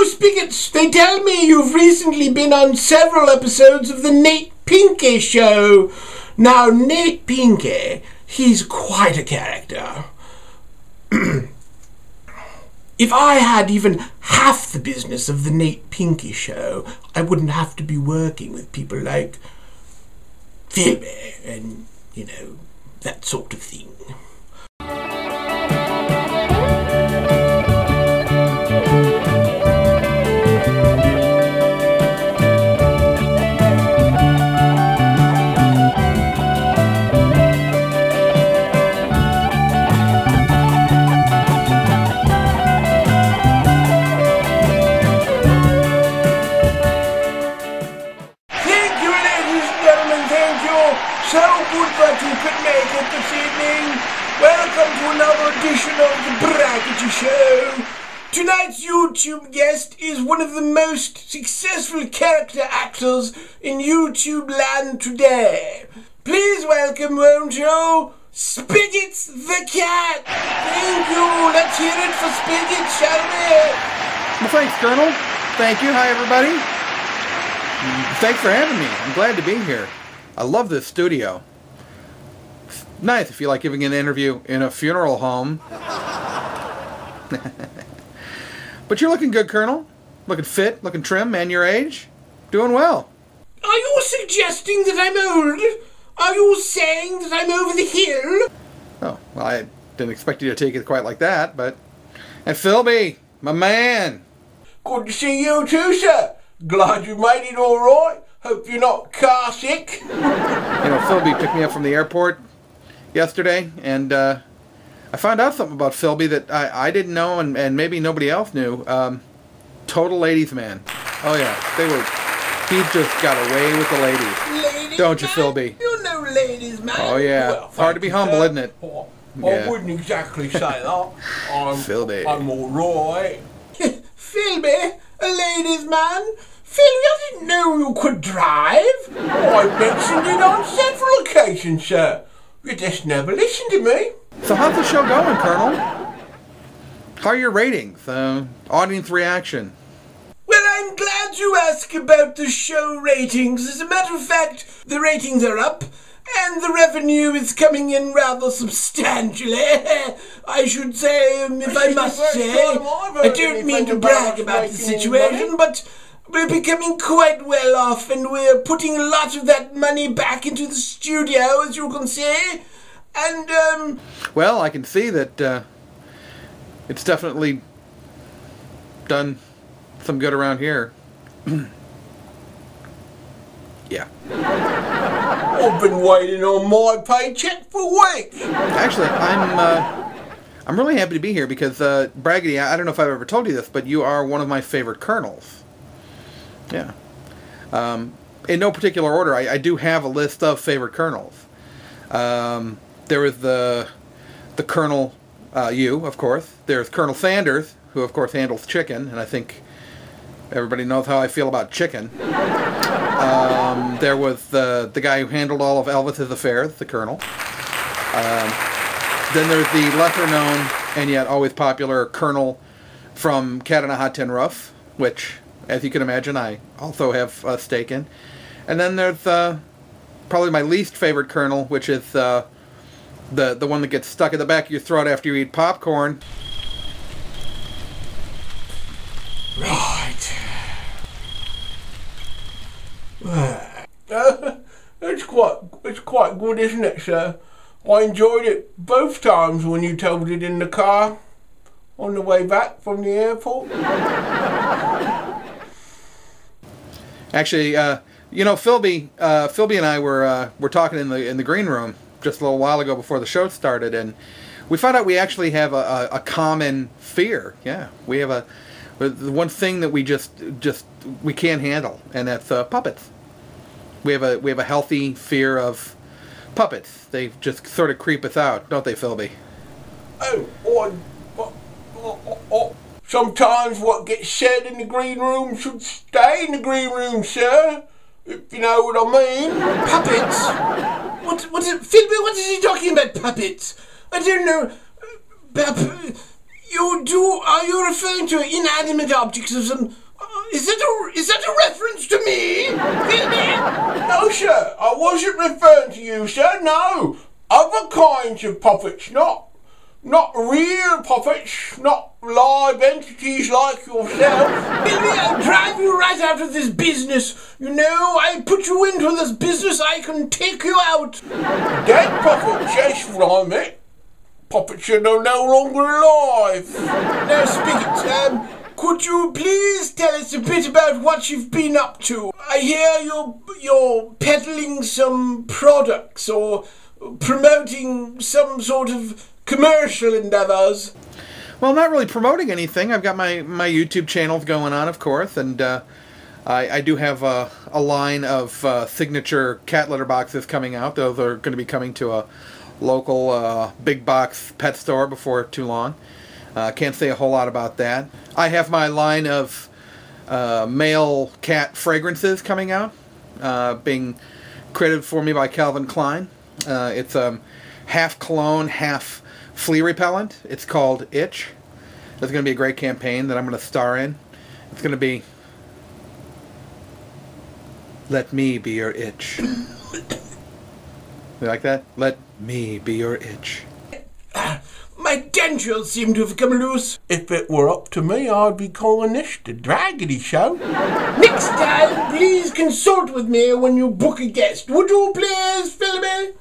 So, Spiggitz, they tell me you've recently been on several episodes of the Nate Pinkey Show. Now, Nate Pinkey, he's quite a character. If I had even half the business of the Nate Pinkey Show, I wouldn't have to be working with people like Philby and, you know, that sort of thing. So good that you could make it this evening. Welcome to another edition of the Bragitty Show. Tonight's YouTube guest is one of the most successful character actors in YouTube land today. Please welcome, won't you, Spiggitz the Cat. Thank you. Let's hear it for Spiggitz, shall we? Well, thanks, Colonel. Thank you. Hi, everybody. Thanks for having me. I'm glad to be here. I love this studio. It's nice if you like giving an interview in a funeral home. But you're looking good, Colonel. Looking fit, looking trim, man your age. Doing well. Are you suggesting that I'm old? Are you saying that I'm over the hill? Oh, well, I didn't expect you to take it quite like that, but... And Philby, my man. Good to see you too, sir. Glad you made it all right. Hope you're not car sick. You know, Philby picked me up from the airport yesterday, and I found out something about Philby that I didn't know, and maybe nobody else knew. Total ladies man. Oh yeah, he just got away with the ladies. Don't you, Philby? You're no ladies man. Oh yeah, well, it's hard to be humble, isn't it? I wouldn't exactly say that. Philby. I'm alright. Philby, a ladies man? Phil, I didn't know you could drive. I mentioned it on several occasions, sir. You just never listened to me. So how's the show going, Colonel? How are your ratings? Audience reaction? Well, I'm glad you asked about the show ratings. As a matter of fact, the ratings are up, and the revenue is coming in rather substantially. I should say, if I must say, I don't mean to brag about the situation, but we're becoming quite well off, and we're putting a lot of that money back into the studio, as you can see. And, well, I can see that it's definitely done some good around here. Yeah. I've been waiting on my paycheck for weeks. Actually, I'm really happy to be here because, Bragitty, I don't know if I've ever told you this, but you are one of my favorite colonels. Yeah. In no particular order, I do have a list of favorite colonels. There is the Colonel, you, of course. There's Colonel Sanders, who, of course, handles chicken, and I think everybody knows how I feel about chicken. There was the guy who handled all of Elvis's affairs, the Colonel. Then there's the lesser-known and yet always popular Colonel from Cat on a Hot Tin Roof, which, as you can imagine, I also have a stake in. And then there's probably my least favorite Colonel, which is the one that gets stuck in the back of your throat after you eat popcorn. Right. It's quite good, isn't it, sir? I enjoyed it both times when you told it in the car on the way back from the airport. Actually, you know, Philby and I were talking in the green room just a little while ago before the show started, and we found out we actually have a common fear. Yeah, we have the one thing that we just we can't handle, and that's puppets. We have a healthy fear of puppets. They just sort of creep us out, don't they, Philby? Sometimes what gets said in the green room should stay in the green room, sir. If you know what I mean. Puppets? Philby, what is he talking about, puppets? I don't know. Are you referring to inanimate objects of some... Is that a reference to me? No, sir, I wasn't referring to you, sir, no. Other kinds of puppets, not real puppets, not live entities like yourself. Billy, I'll drive you right out of this business. You know, I put you into this business, I can take you out. Dead puppets, that's what I meant. Puppets are no longer alive. Now, Spiggitz, could you please tell us a bit about what you've been up to? I hear you're peddling some products or promoting some sort of commercial endeavors. Well, not really promoting anything. I've got my YouTube channels going on, of course, and I do have a line of signature cat litter boxes coming out. Those are going to be coming to a local big box pet store before too long. Can't say a whole lot about that. I have my line of male cat fragrances coming out, being created for me by Calvin Klein. It's half cologne, half flea repellent. It's called Itch. It's going to be a great campaign that I'm going to star in. It's going to be Let Me Be Your Itch. You like that? Let me be your itch. My dentures seem to have come loose. If it were up to me, I'd be calling this the Bragitty show. Next time, please consult with me when you book a guest. Would you please, Philby?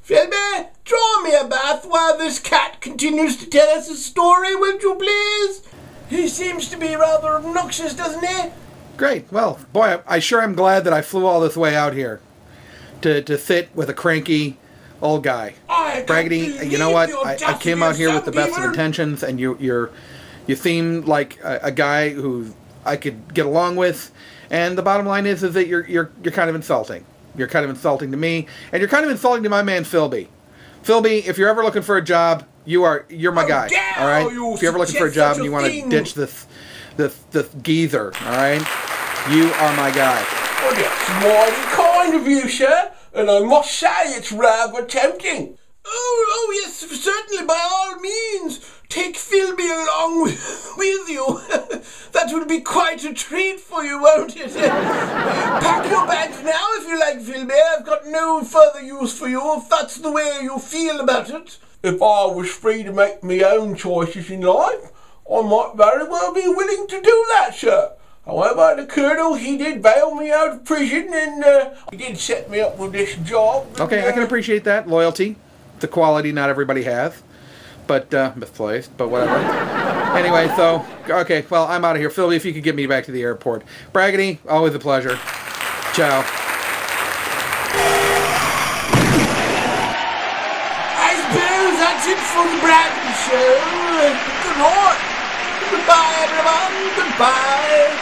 Philby, draw me a bath while this cat continues to tell us a story, would you please? He seems to be rather obnoxious, doesn't he? Great. Well, boy, I sure am glad that I flew all this way out here to sit with a cranky old guy. Bragitty, you know what? I came out here with the best of intentions, and you seem like a guy who I could get along with. And the bottom line is that you're kind of insulting. You're kind of insulting to me, and you're kind of insulting to my man Philby. Philby, if you're ever looking for a job, you're my guy. All right. If you're ever looking for a job and you want to ditch this geezer, all right, you are my guy. Well, that's mighty kind of you, sir, and I must say it's rather tempting. Oh, yes, certainly, by all means. Take Philby along with you. That will be quite a treat for you, won't it? Pack your bags now if you like, Philby. I've got no further use for you, if that's the way you feel about it. If I was free to make my own choices in life, I might very well be willing to do that, sir. However, the Colonel, he did bail me out of prison, and he did set me up with this job. Okay, I can appreciate that. Loyalty. The quality not everybody has. But, misplaced, but whatever. Anyway, so, okay, well, I'm out of here. Philby, if you could get me back to the airport. Bragitty, always a pleasure. Ciao. I suppose that's it for the Bragitty show. Good night. Goodbye, everyone. Goodbye.